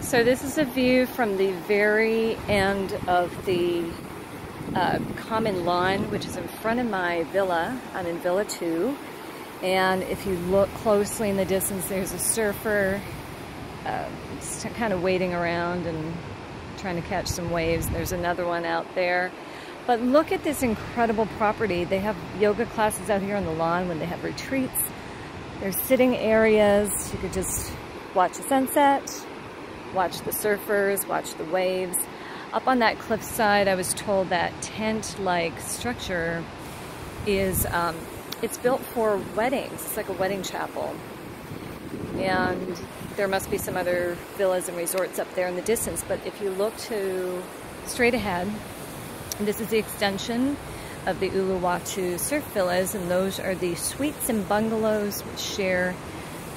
So this is a view from the very end of the common lawn, which is in front of my villa. I'm in Villa 2. And if you look closely in the distance, there's a surfer just kind of waiting around and trying to catch some waves. There's another one out there. But look at this incredible property. They have yoga classes out here on the lawn when they have retreats. There's sitting areas. You could just watch the sunset, watch the surfers, watch the waves. Up on that cliffside, I was told that tent-like structure is, it's built for weddings. It's like a wedding chapel. And there must be some other villas and resorts up there in the distance. But if you look to straight ahead, this is the extension of the Uluwatu surf villas, and those are the suites and bungalows which share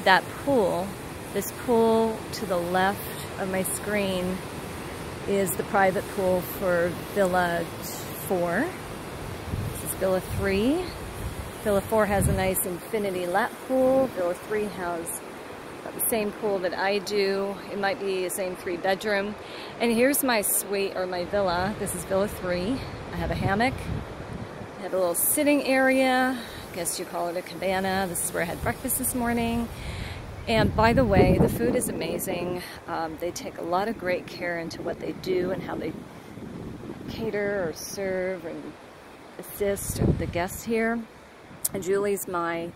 that pool. This pool to the left of my screen is the private pool for Villa 4. This is Villa 3. Villa 4 has a nice infinity lap pool. Villa 3 has the same pool that I do. It might be the same 3-bedroom. And here's my suite, or my villa. This is Villa 3. I have a hammock. I have a little sitting area. I guess you call it a cabana. This is where I had breakfast this morning. And by the way, the food is amazing. They take a lot of great care into what they do and how they cater or serve and assist the guests here. And Julie's my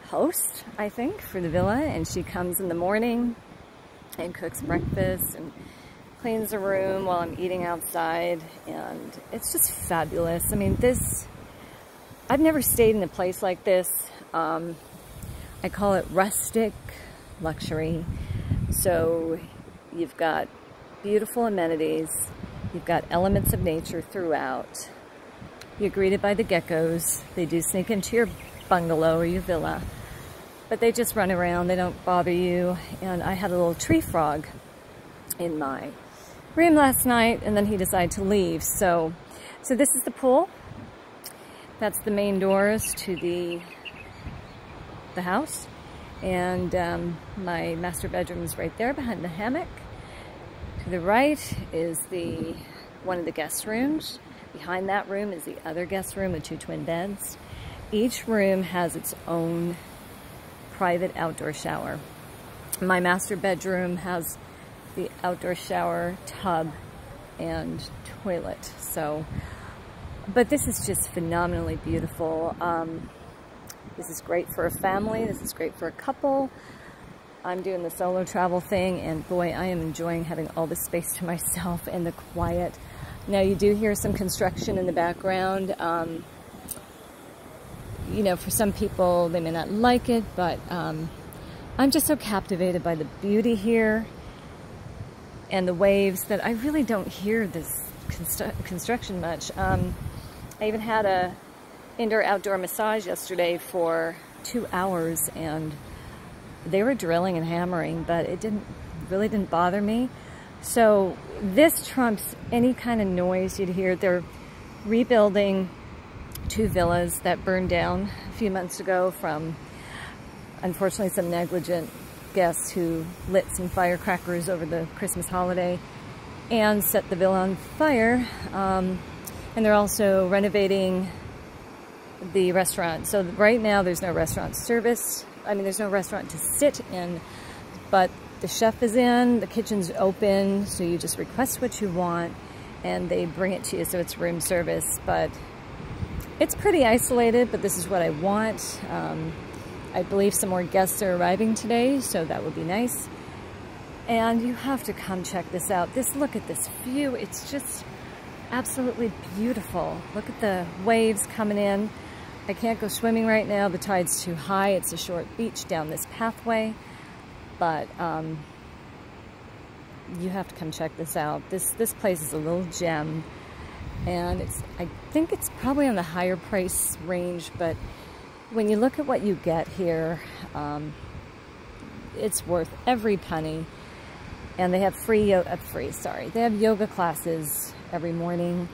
host, I think, for the villa, and she comes in the morning and cooks breakfast and cleans the room while I'm eating outside, and it's just fabulous. I mean, I've never stayed in a place like this. I call it Rustic Luxury. So you've got beautiful amenities, you've got elements of nature throughout. You're greeted by the geckos. They do sneak into your bungalow or your villa, but they just run around, they don't bother you. And I had a little tree frog in my room last night, and then he decided to leave. So this is the pool. That's the main doors to the house, and my master bedroom is right there behind the hammock. To the right is one of the guest rooms. Behind that room is the other guest room with 2 twin beds. Each room has its own private outdoor shower. My master bedroom has the outdoor shower, tub, and toilet. But this is just phenomenally beautiful. This is great for a family. This is great for a couple. I'm doing the solo travel thing, and boy, I am enjoying having all this space to myself and the quiet. Now, you do hear some construction in the background. You know, for some people, they may not like it, but I'm just so captivated by the beauty here and the waves that I really don't hear this construction much. I even had a indoor-outdoor massage yesterday for 2 hours, and they were drilling and hammering, but it really didn't bother me. So this trumps any kind of noise you'd hear. They're rebuilding 2 villas that burned down a few months ago from, unfortunately, some negligent guests who lit some firecrackers over the Christmas holiday and set the villa on fire. And they're also renovating the restaurant. So right now there's no restaurant service. I mean, there's no restaurant to sit in, but the chef is in, the kitchen's open, so you just request what you want and they bring it to you, so it's room service. But it's pretty isolated, but this is what I want. I believe some more guests are arriving today, so that would be nice. And you have to come check this out. Look at this view. It's just absolutely beautiful. Look at the waves coming in. I can't go swimming right now. The tide's too high. It's a short beach down this pathway. But you have to come check this out. This place is a little gem. And I think it's probably on the higher price range, but when you look at what you get here, it's worth every penny. And they have they have yoga classes every morning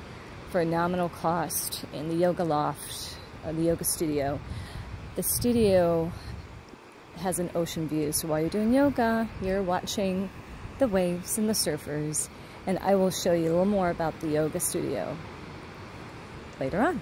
for a nominal cost in the yoga loft, the yoga studio. The studio has an ocean view, so while you're doing yoga, you're watching the waves and the surfers, and I will show you a little more about the yoga studio later on.